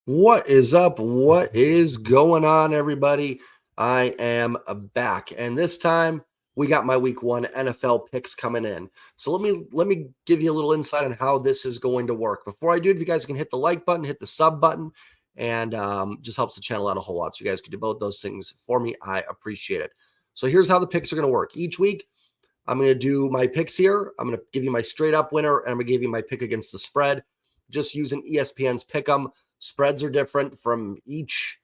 What is up? What is going on, everybody? I am back, and this time we got my week one NFL picks coming in. So let me give you a little insight on how this is going to work. Before I do, if you guys can hit the like button, hit the sub button, and just helps the channel out a whole lot. So you guys can do both those things for me. I appreciate it. So here's how the picks are going to work. Each week, I'm going to do my picks here. I'm going to give you my straight up winner, and I'm going to give you my pick against the spread. Just using ESPN's pick 'em. Spreads are different from each,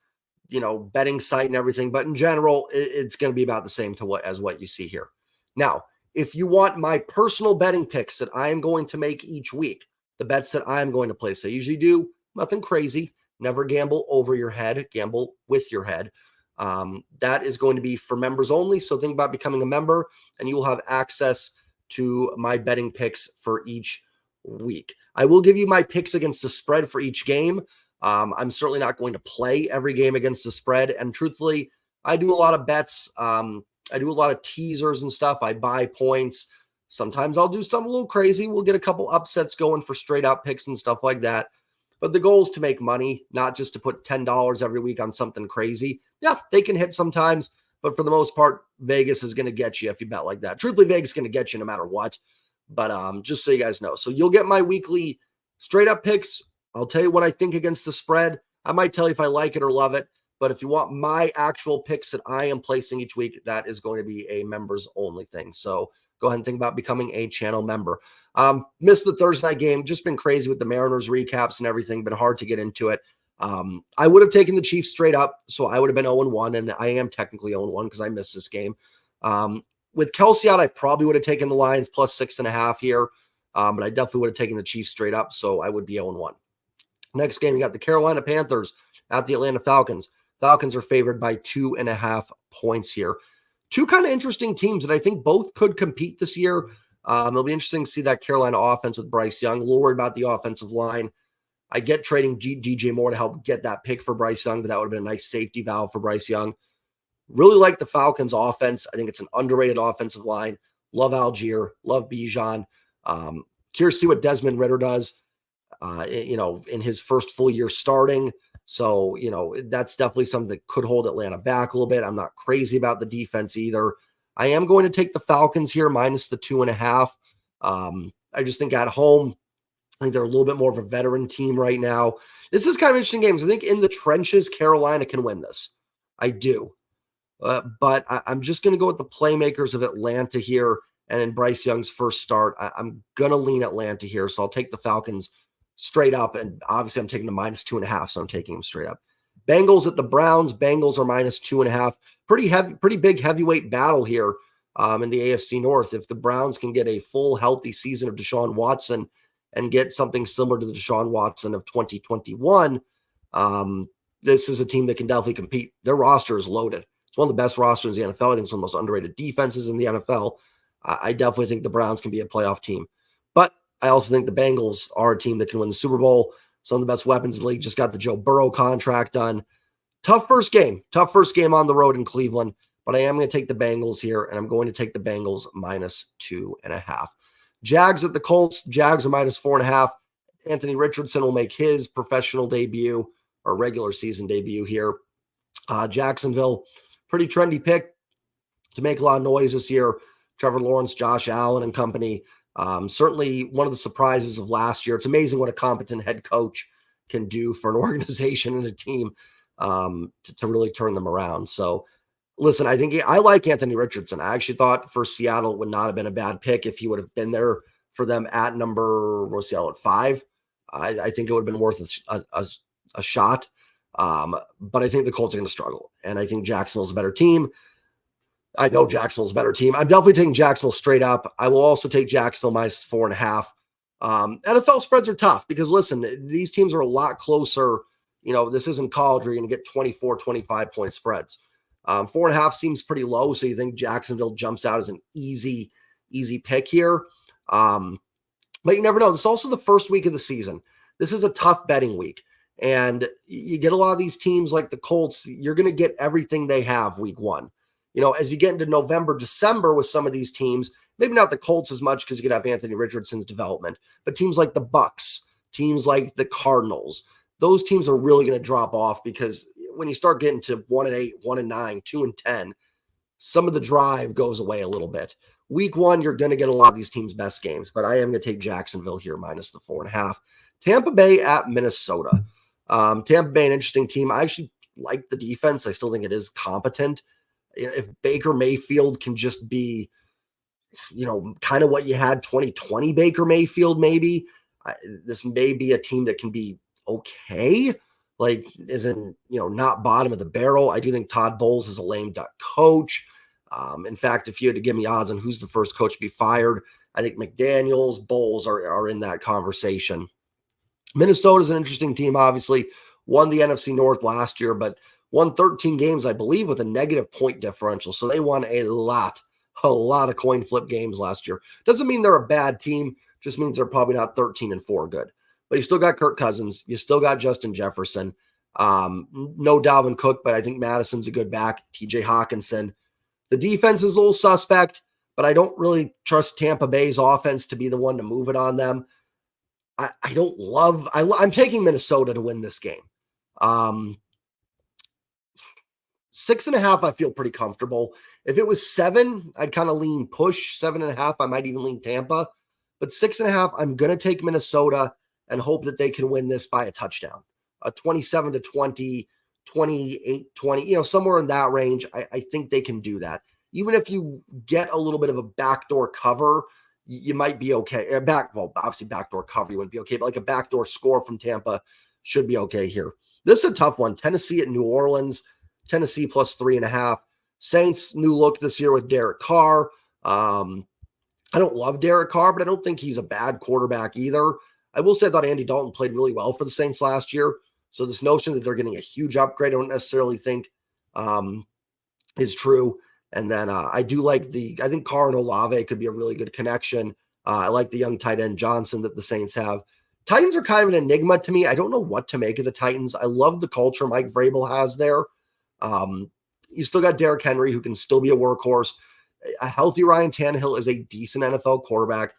betting site and everything, but in general, it's going to be about the same as what you see here. Now, if you want my personal betting picks that I am going to make each week, the bets that I'm going to place, I usually do nothing crazy. Never gamble over your head, gamble with your head. That is going to be for members only. So think about becoming a member, and you will have access to my betting picks for each week. I will give you my picks against the spread for each game. I'm certainly not going to play every game against the spread. And truthfully, I do a lot of bets. I do a lot of teasers and stuff. I buy points. Sometimes I'll do something a little crazy. We'll get a couple upsets going for straight up picks and stuff like that. But the goal is to make money, not just to put $10 every week on something crazy. Yeah, they can hit sometimes, but for the most part, Vegas is going to get you if you bet like that. Truthfully, Vegas is going to get you no matter what. But just so you guys know. So you'll get my weekly straight up picks. I'll tell you what I think against the spread. I might tell you if I like it or love it. But if you want my actual picks that I am placing each week, that is going to be a members only thing. So go ahead and think about becoming a channel member. Missed the Thursday night game. Just been crazy with the Mariners recaps and everything. Been hard to get into it. I would have taken the Chiefs straight up. So I would have been 0-1. And I am technically 0-1 because I missed this game. With Kelsey out, I probably would have taken the Lions plus 6.5 here. But I definitely would have taken the Chiefs straight up. So I would be 0-1. Next game, you got the Carolina Panthers at the Atlanta Falcons. Falcons are favored by 2.5 points here. Two kind of interesting teams that I think both could compete this year. It'll be interesting to see that Carolina offense with Bryce Young. A little worried about the offensive line. I get trading DJ Moore to help get that pick for Bryce Young, but that would have been a nice safety valve for Bryce Young. Really like the Falcons offense. I think it's an underrated offensive line. Love Algier. Love Bijan. Curious to see what Desmond Ridder does. In his first full year starting. So, that's definitely something that could hold Atlanta back a little bit. I'm not crazy about the defense either. I am going to take the Falcons here minus the 2.5. I just think at home, I think they're a little bit more of a veteran team right now. This is kind of interesting games. I think in the trenches, Carolina can win this. I do. But I'm just going to go with the playmakers of Atlanta here. And in Bryce Young's first start, I'm going to lean Atlanta here. So I'll take the Falcons straight up. And obviously I'm taking the minus 2.5. So I'm taking them straight up. Bengals at the Browns. Bengals are minus 2.5. Pretty big heavyweight battle here in the AFC North. If the Browns can get a full healthy season of Deshaun Watson and get something similar to the Deshaun Watson of 2021, this is a team that can definitely compete. Their roster is loaded. It's one of the best rosters in the NFL. I think it's one of the most underrated defenses in the NFL. I definitely think the Browns can be a playoff team. But I also think the Bengals are a team that can win the Super Bowl. Some of the best weapons in the league. Just got the Joe Burrow contract done. Tough first game on the road in Cleveland. But I am going to take the Bengals here, and I'm going to take the Bengals minus 2.5. Jags at the Colts. Jags are minus 4.5. Anthony Richardson will make his professional debut or regular season debut here. Jacksonville, pretty trendy pick to make a lot of noise this year. Trevor Lawrence, Josh Allen and company. Certainly one of the surprises of last year. It's amazing what a competent head coach can do for an organization and a team to really turn them around. So listen, I like Anthony Richardson. I actually thought for Seattle it would not have been a bad pick if he would have been there for them at number, what's Seattle at 5. I think it would have been worth a shot. But I think the Colts are going to struggle. And I think Jacksonville's a better team. I know Jacksonville's a better team. I'm definitely taking Jacksonville straight up. I will also take Jacksonville minus 4.5. NFL spreads are tough because, listen, these teams are a lot closer. This isn't college where you're going to get 24, 25-point spreads. 4.5 seems pretty low, so you think Jacksonville jumps out as an easy pick here. But you never know. This is also the first week of the season. This is a tough betting week. And you get a lot of these teams like the Colts, you're going to get everything they have week one. As you get into November, December with some of these teams, maybe not the Colts as much because you could have Anthony Richardson's development, but teams like the Bucks, teams like the Cardinals, those teams are really going to drop off because when you start getting to 1-8, 1-9, 2-10, some of the drive goes away a little bit. Week 1, you're going to get a lot of these teams' best games, but I am going to take Jacksonville here minus the 4.5. Tampa Bay at Minnesota. Tampa Bay, an interesting team. I actually like the defense. I still think it is competent. If Baker Mayfield can just be, kind of what you had 2020 Baker Mayfield, maybe this may be a team that can be okay. Like, isn't, not bottom of the barrel. I do think Todd Bowles is a lame duck coach. In fact, if you had to give me odds on who's the first coach to be fired, I think McDaniels, Bowles are in that conversation. Minnesota is an interesting team, obviously. Won the NFC North last year, but won 13 games, I believe, with a negative point differential. So they won a lot of coin flip games last year. Doesn't mean they're a bad team. Just means they're probably not 13-4 good. But you still got Kirk Cousins. You still got Justin Jefferson. No Dalvin Cook, but I think Madison's a good back. TJ Hawkinson. The defense is a little suspect, but I don't really trust Tampa Bay's offense to be the one to move it on them. I'm taking Minnesota to win this game. 6.5, I feel pretty comfortable. If it was 7, I'd kind of lean push. 7.5, I might even lean Tampa. But 6.5, I'm going to take Minnesota and hope that they can win this by a touchdown. A 27-20, 28-20, somewhere in that range. I think they can do that. Even if you get a little bit of a backdoor cover, you might be okay. Obviously backdoor cover, you wouldn't be okay, but like a backdoor score from Tampa should be okay here. This is a tough one. Tennessee at New Orleans. Tennessee plus 3.5. Saints, new look this year with Derek Carr. I don't love Derek Carr, but I don't think he's a bad quarterback either. I will say I thought Andy Dalton played really well for the Saints last year. So this notion that they're getting a huge upgrade, I don't necessarily think is true. And then I think Carr and Olave could be a really good connection. I like the young tight end Johnson that the Saints have. Titans are kind of an enigma to me. I don't know what to make of the Titans. I love the culture Mike Vrabel has there. You still got Derrick Henry, who can still be a workhorse. A healthy Ryan Tannehill is a decent NFL quarterback.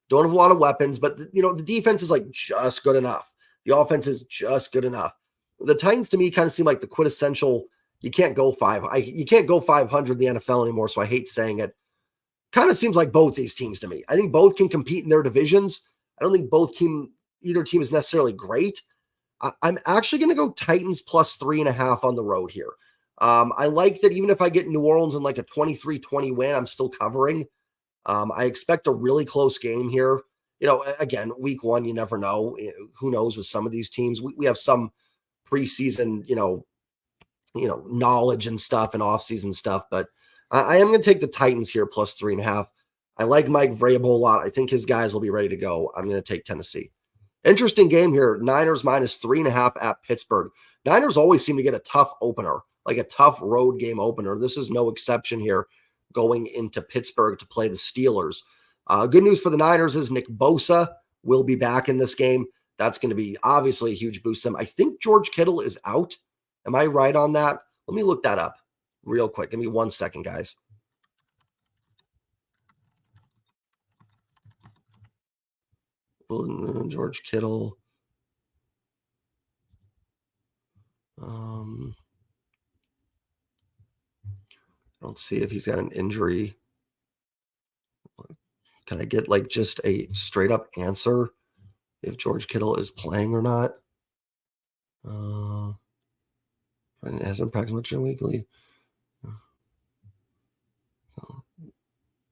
Don't have a lot of weapons, but the defense is like just good enough. The offense is just good enough. The Titans to me kind of seem like the quintessential. You can't go 500 in the NFL anymore, so I hate saying it. Kind of seems like both these teams to me. I think both can compete in their divisions. I don't think either team is necessarily great. I'm actually going to go Titans plus 3.5 on the road here. I like that even if I get New Orleans in like a 23-20 win, I'm still covering. I expect a really close game here. Again, week 1, you never know. Who knows with some of these teams? We have some preseason, knowledge and stuff and off-season stuff, but I am going to take the Titans here plus 3.5. I like Mike Vrabel a lot. I think his guys will be ready to go. I'm going to take Tennessee. Interesting game here. Niners minus 3.5 at Pittsburgh. Niners always seem to get a tough opener, like a tough road game opener. This is no exception here going into Pittsburgh to play the Steelers. Good news for the Niners is Nick Bosa will be back in this game. That's going to be obviously a huge boost to them. I think George Kittle is out. Am I right on that? Let me look that up real quick. Give me 1 second, guys. George Kittle. I don't see if he's got an injury. Can I get like just a straight up answer if George Kittle is playing or not? It hasn't practiced much weekly.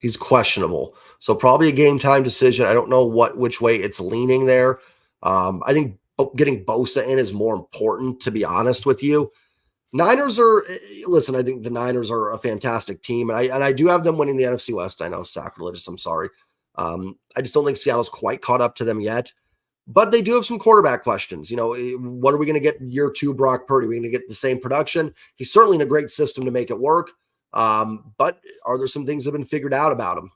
He's questionable, so probably a game time decision. I don't know which way it's leaning there. I think getting Bosa in is more important, to be honest with you. Niners are, listen, I think the Niners are a fantastic team, and I do have them winning the NFC West. I know, sacrilegious, I'm sorry. I just don't think Seattle's quite caught up to them yet, but they do have some quarterback questions. What are we going to get year 2 Brock Purdy? Are we going to get the same production? He's certainly in a great system to make it work, but are there some things that have been figured out about him?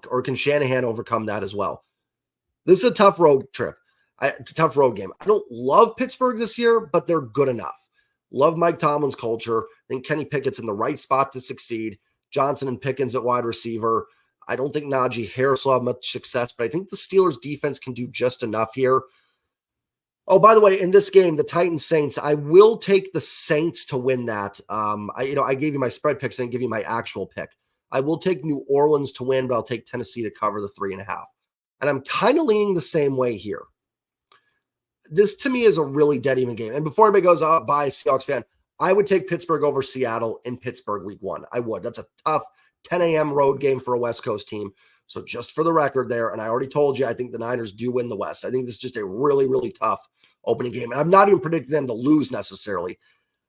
Or can Shanahan overcome that as well? This is a tough road trip, tough road game. I don't love Pittsburgh this year, but they're good enough. Love Mike Tomlin's culture. I think Kenny Pickett's in the right spot to succeed. Johnson and Pickens at wide receiver. I don't think Najee Harris will have much success, but I think the Steelers defense can do just enough here. Oh, by the way, in this game, the Titans Saints, I will take the Saints to win that. I gave you my spread picks, I didn't give you my actual pick. I will take New Orleans to win, but I'll take Tennessee to cover the 3.5. And I'm kind of leaning the same way here. This to me is a really dead even game. And before anybody goes, oh, bye, Seahawks fan, I would take Pittsburgh over Seattle in Pittsburgh week 1. I would. That's a tough 10 a.m. road game for a West Coast team. So just for the record there, and I already told you, I think the Niners do win the West. I think this is just a really, really tough opening game. And I'm not even predicting them to lose necessarily.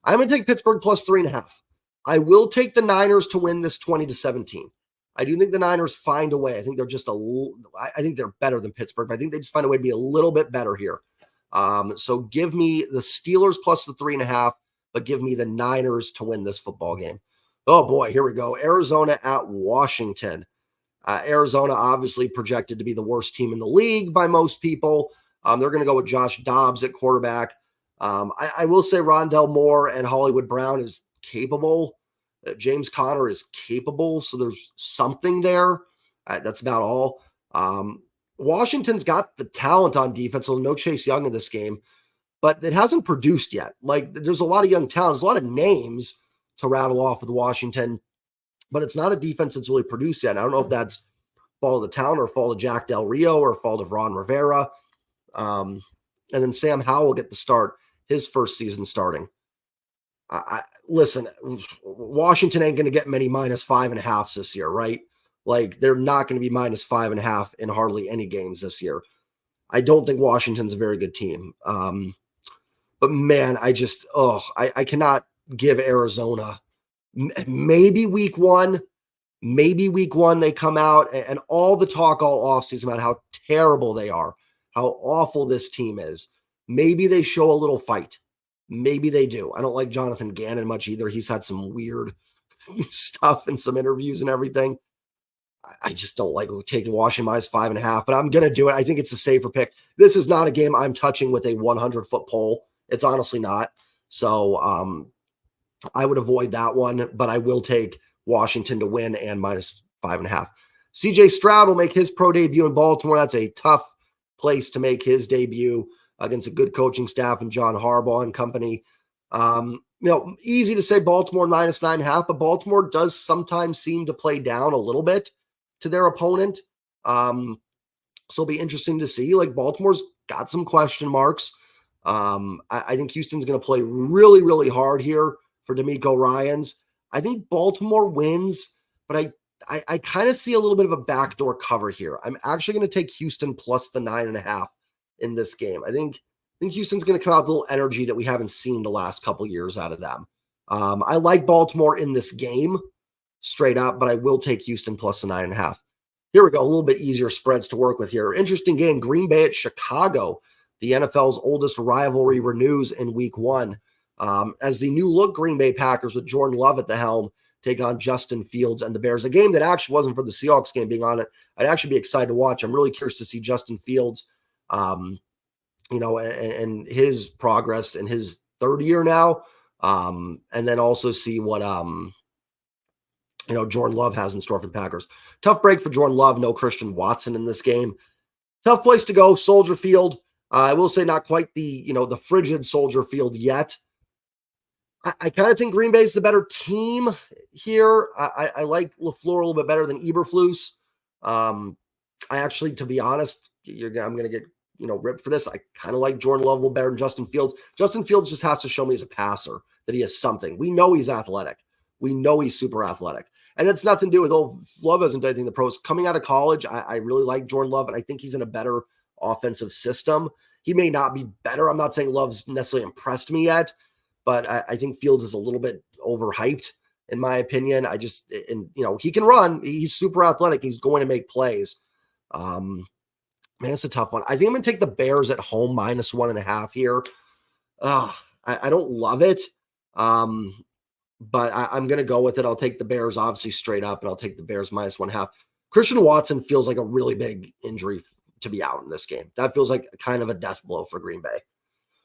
I'm going to take Pittsburgh plus 3.5. I will take the Niners to win this 20-17. I do think the Niners find a way. I think they're just I think they're better than Pittsburgh, but I think they just find a way to be a little bit better here. So give me the Steelers plus the 3.5, but give me the Niners to win this football game. Oh boy, here we go. Arizona at Washington. Arizona obviously projected to be the worst team in the league by most people. They're going to go with Josh Dobbs at quarterback. I will say Rondell Moore and Hollywood Brown is capable. James Conner is capable, so there's something there. That's about all. Washington's got the talent on defense, so no Chase Young in this game, but it hasn't produced yet. Like, there's a lot of young talent, there's a lot of names to rattle off with Washington, but it's not a defense that's really produced yet. I don't know if that's fault of the town or fault of Jack Del Rio or fault of Ron Rivera. And then Sam Howell will get the start, his first season starting. Listen, Washington ain't going to get many -5.5 this year, right? Like, they're not going to be -5.5 in hardly any games this year. I don't think Washington's a very good team. But man, I cannot give Arizona maybe week one they come out and all the talk all offseason about how terrible they are, how awful this team is. Maybe they show a little fight. Maybe they do. I don't like Jonathan Gannon much either. He's had some weird stuff in some interviews and everything. I just don't like taking Washington -5.5, but I'm going to do it. I think it's a safer pick. This is not a game I'm touching with a 100-foot pole. It's honestly not. So I would avoid that one, but I will take Washington to win and -5.5. CJ Stroud will make his pro debut in Baltimore. That's a tough place to make his debut against a good coaching staff and John Harbaugh and company. Easy to say Baltimore -9.5, but Baltimore does sometimes seem to play down a little bit to their opponent. So it'll be interesting to see. Like, Baltimore's got some question marks. I think Houston's going to play really, really hard here for DeMeco Ryans. I think Baltimore wins, but I kind of see a little bit of a backdoor cover here. I'm actually going to take Houston plus the 9.5 in this game. I think Houston's going to come out with a little energy that we haven't seen the last couple years out of them. I like Baltimore in this game straight up, but I will take Houston plus the 9.5. Here we go. A little bit easier spreads to work with here. Interesting game. Green Bay at Chicago. The NFL's oldest rivalry renews in week 1. As the new look Green Bay Packers with Jordan Love at the helm take on Justin Fields and the Bears. A game that actually wasn't for the Seahawks game being on it. I'd actually be excited to watch. I'm really curious to see Justin Fields, and his progress in his third year now. And then also see what, Jordan Love has in store for the Packers. Tough break for Jordan Love. No Christian Watson in this game. Tough place to go. Soldier Field. I will say not quite the frigid Soldier Field yet. I kind of think Green Bay is the better team here. I like LaFleur a little bit better than Eberflus. I actually, to be honest, I'm going to get ripped for this. I kind of like Jordan Love a little better than Justin Fields. Justin Fields just has to show me as a passer that he has something. We know he's athletic. We know he's super athletic. And it's nothing to do with, Love hasn't done anything in the pros. Coming out of college, I really like Jordan Love, and I think he's in a better offensive system. He may not be better. I'm not saying Love's necessarily impressed me yet, but I think Fields is a little bit overhyped, in my opinion. He can run. He's super athletic. He's going to make plays. Man, it's a tough one. I think I'm going to take the Bears at home -1.5 here. I don't love it, but I'm going to go with it. I'll take the Bears, obviously, straight up, and I'll take the Bears -1.5. Christian Watson feels like a really big injury to be out in this game. That feels like kind of a death blow for Green Bay.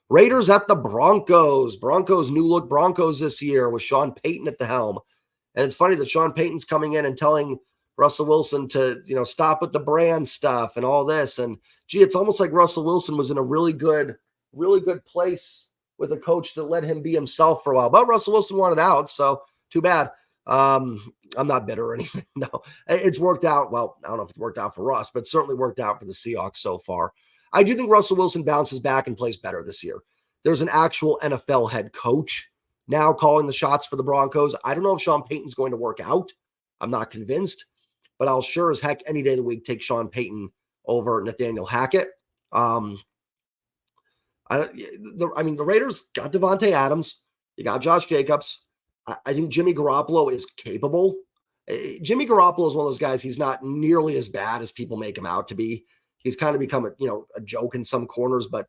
Raiders at the Broncos. Broncos, new look Broncos this year with Sean Payton at the helm. And it's funny that Sean Payton's coming in and telling Russell Wilson to, stop with the brand stuff and all this. And it's almost like Russell Wilson was in a really good really good place with a coach that let him be himself for a while. But Russell Wilson wanted out, so too bad. I'm not bitter or anything. No, it's worked out. Well, I don't know if it's worked out for Russ, but certainly worked out for the Seahawks so far. I do think Russell Wilson bounces back and plays better this year. There's an actual NFL head coach now calling the shots for the Broncos. I don't know if Sean Payton's going to work out. I'm not convinced, but I'll sure as heck any day of the week take Sean Payton over Nathaniel Hackett. The Raiders got Devontae Adams. You got Josh Jacobs. I think Jimmy Garoppolo is capable. Jimmy Garoppolo is one of those guys. He's not nearly as bad as people make him out to be. He's kind of become a joke in some corners, but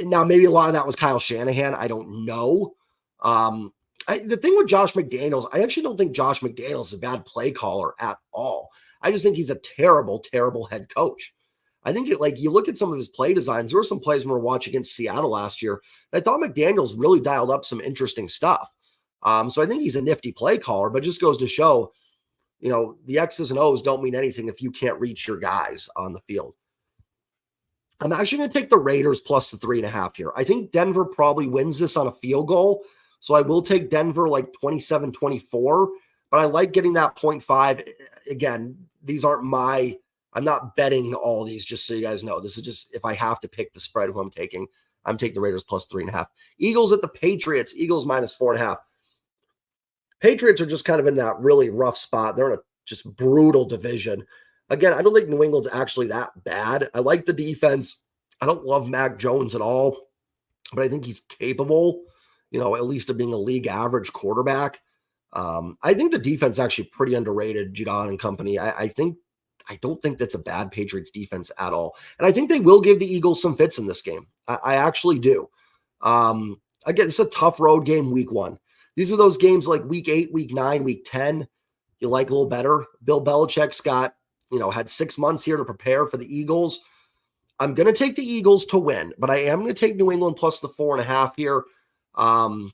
now maybe a lot of that was Kyle Shanahan. I don't know. The thing with Josh McDaniels, I actually don't think Josh McDaniels is a bad play caller at all. I just think he's a terrible, terrible head coach. I think you look at some of his play designs. There were some plays when we were watching against Seattle last year. I thought McDaniels really dialed up some interesting stuff. So I think he's a nifty play caller, but it just goes to show, the X's and O's don't mean anything if you can't reach your guys on the field. I'm actually going to take the Raiders plus the 3.5 here. I think Denver probably wins this on a field goal. So I will take Denver like 27-24, but I like getting that 0.5. Again, these aren't I'm not betting all these, just so you guys know. This is just if I have to pick the spread who I'm taking the Raiders plus 3.5. Eagles at the Patriots, Eagles minus 4.5. Patriots are just kind of in that really rough spot. They're in a just brutal division. Again, I don't think New England's actually that bad. I like the defense. I don't love Mac Jones at all, but I think he's capable, at least of being a league average quarterback. I think the defense is actually pretty underrated, Judon and company. I don't think that's a bad Patriots defense at all. And I think they will give the Eagles some fits in this game. I actually do. Again, it's a tough road game week 1. These are those games like week 8, week 9, week 10. You like a little better. Bill Belichick's got, had 6 months here to prepare for the Eagles. I'm going to take the Eagles to win, but I am going to take New England plus the 4.5 here. I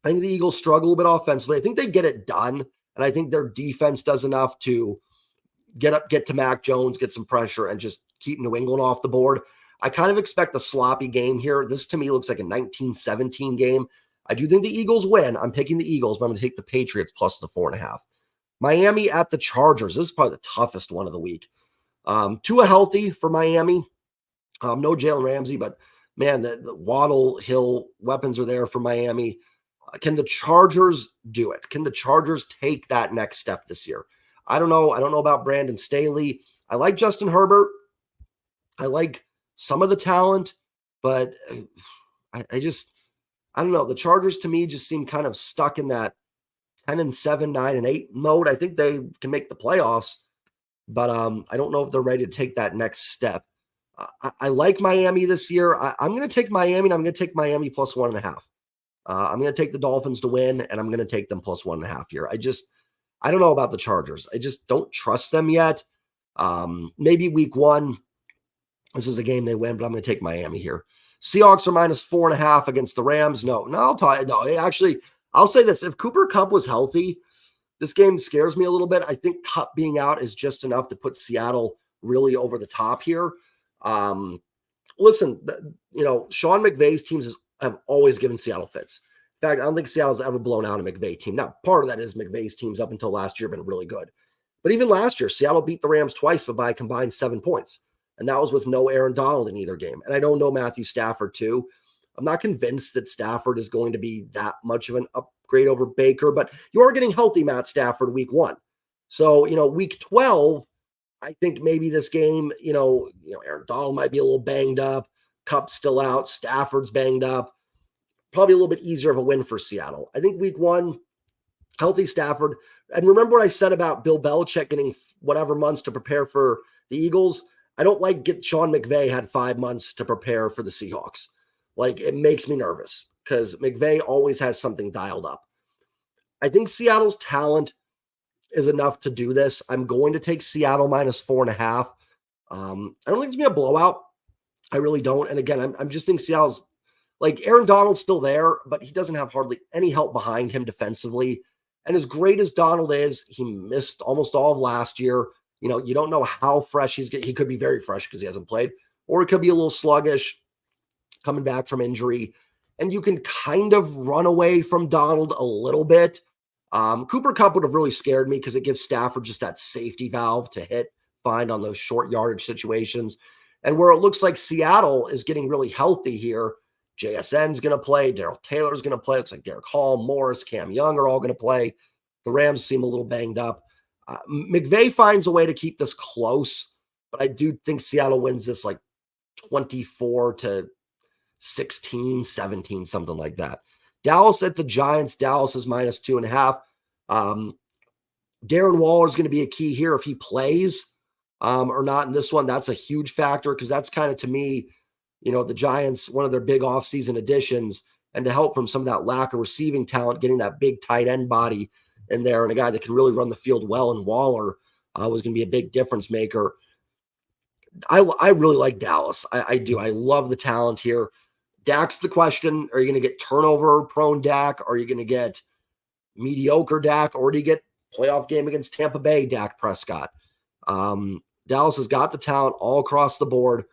think the Eagles struggle a bit offensively. I think they get it done, and I think their defense does enough to get to Mac Jones, get some pressure, and just keep New England off the board. I kind of expect a sloppy game here. This to me looks like a 19-17 game. I do think the Eagles win. I'm picking the Eagles, but I'm going to take the Patriots plus the 4.5. Miami at the Chargers. This is probably the toughest one of the week. Tua healthy for Miami. No Jalen Ramsey, but man, the Waddle Hill weapons are there for Miami. Can the Chargers do it? Can the Chargers take that next step this year? I don't know. I don't know about Brandon Staley. I like Justin Herbert. I like some of the talent, but I don't know. The Chargers to me just seem kind of stuck in that 10-7, 9-8 mode. I think they can make the playoffs, but I don't know if they're ready to take that next step. I like Miami this year. I'm going to take Miami, and I'm going to take Miami plus 1.5. I'm going to take the Dolphins to win, and I'm going to take them plus 1.5 here. I don't know about the Chargers. I just don't trust them yet. Maybe week 1, this is a game they win, but I'm going to take Miami here. Seahawks are minus 4.5 against the Rams. Actually, I'll say this. If Cooper Kupp was healthy, this game scares me a little bit. I think Kupp being out is just enough to put Seattle really over the top here. Listen, Sean McVay's teams have always given Seattle fits. In fact, I don't think Seattle's ever blown out a McVay team. Now, part of that is McVay's teams up until last year have been really good. But even last year, Seattle beat the Rams twice, but by a combined 7 points. And that was with no Aaron Donald in either game. And I don't know Matthew Stafford, too. I'm not convinced that Stafford is going to be that much of an upgrade over Baker, but you are getting healthy Matt Stafford week 1. So, week 12, I think maybe this game, Aaron Donald might be a little banged up. Kupp's still out. Stafford's banged up. Probably a little bit easier of a win for Seattle. I think week 1, healthy Stafford. And remember what I said about Bill Belichick getting whatever months to prepare for the Eagles? I don't like Sean McVay had 5 months to prepare for the Seahawks. It makes me nervous because McVay always has something dialed up. I think Seattle's talent is enough to do this. I'm going to take Seattle minus 4.5. I don't think it's going to be a blowout. I really don't. And again, I'm just thinking Seattle's Aaron Donald's still there, but he doesn't have hardly any help behind him defensively. And as great as Donald is, he missed almost all of last year. You don't know how fresh he could be very fresh because he hasn't played, or it could be a little sluggish. coming back from injury, and you can kind of run away from Donald a little bit. Cooper Kupp would have really scared me because it gives Stafford just that safety valve to find on those short yardage situations. And where it looks like Seattle is getting really healthy here, JSN's going to play, Darrell Taylor's going to play. Looks like Derek Hall, Morris, Cam Young are all going to play. The Rams seem a little banged up. McVay finds a way to keep this close, but I do think Seattle wins this like 24-16, 17, something like that. Dallas at the Giants. Dallas is minus 2.5. Darren Waller is going to be a key here if he plays or not in this one. That's a huge factor because that's kind of, to me, the Giants, one of their big offseason additions, and to help from some of that lack of receiving talent, getting that big tight end body in there and a guy that can really run the field well, and Waller was going to be a big difference maker. I really like Dallas. I do. I love the talent here. Dak's the question. Are you going to get turnover-prone Dak? Are you going to get mediocre Dak? Or do you get playoff game against Tampa Bay Dak Prescott? Dallas has got the talent all across the board.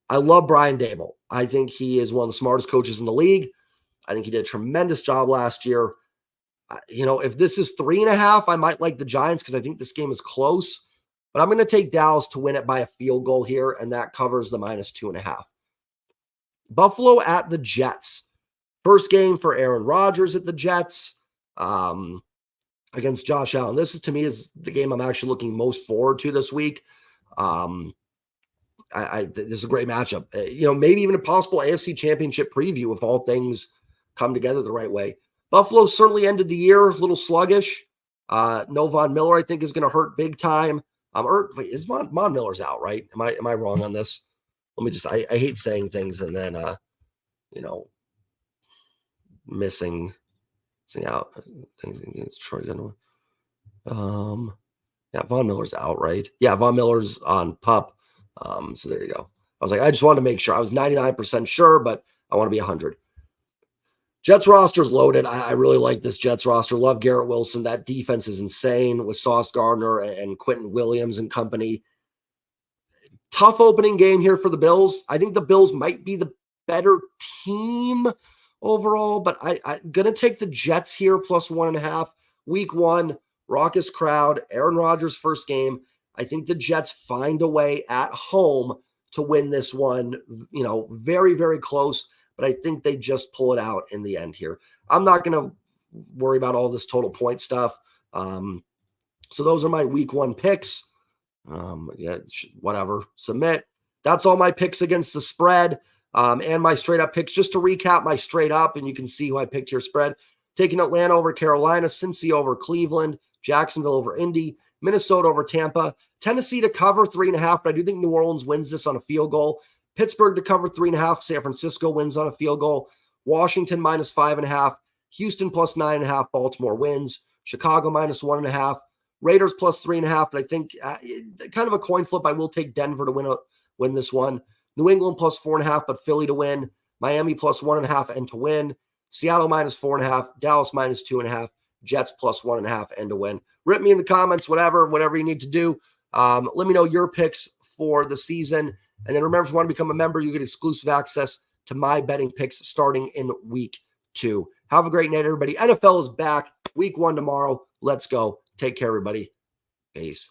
I love Brian Daboll. I think he is one of the smartest coaches in the league. I think he did a tremendous job last year. If this is 3.5, I might like the Giants because I think this game is close. But I'm going to take Dallas to win it by a field goal here, and that covers the minus 2.5. Buffalo at the Jets. First game for Aaron Rodgers at the Jets against Josh Allen. This is, to me, is the game I'm actually looking most forward to this week. This is a great matchup. Maybe even a possible AFC Championship preview if all things come together the right way. Buffalo certainly ended the year a little sluggish. No Von Miller, I think, is going to hurt big time. Is Von Miller's out, right? Am I wrong on this? Let me just, I hate saying things and then, missing out. Yeah, Von Miller's out, right? Yeah, Von Miller's on PUP. So there you go. I was like, I just wanted to make sure. I was 99% sure, but I want to be 100. Jets roster's loaded. I really like this Jets roster. Love Garrett Wilson. That defense is insane with Sauce Gardner and Quentin Williams and company. Tough opening game here for the Bills. I think the Bills might be the better team overall, but I'm going to take the Jets here plus 1.5. Week 1, raucous crowd, Aaron Rodgers' first game. I think the Jets find a way at home to win this one, very, very close, but I think they just pull it out in the end here. I'm not going to worry about all this total point stuff. So those are my week 1 picks. Whatever, submit. That's all my picks against the spread and my straight up picks. Just to recap my straight up, and you can see who I picked here spread. Taking Atlanta over Carolina, Cincy over Cleveland, Jacksonville over Indy, Minnesota over Tampa, Tennessee to cover 3.5, but I do think New Orleans wins this on a field goal. Pittsburgh to cover 3.5, San Francisco wins on a field goal. Washington minus 5.5, Houston plus 9.5, Baltimore wins. Chicago minus 1.5. Raiders plus 3.5, but I think kind of a coin flip. I will take Denver to win this one. New England plus 4.5, but Philly to win. Miami plus 1.5 and to win. Seattle minus 4.5. Dallas minus 2.5. Jets plus 1.5 and to win. Rip me in the comments, whatever you need to do. Let me know your picks for the season. And then remember, if you want to become a member, you get exclusive access to my betting picks starting in week 2. Have a great night, everybody. NFL is back. Week 1 tomorrow. Let's go. Take care, everybody. Peace.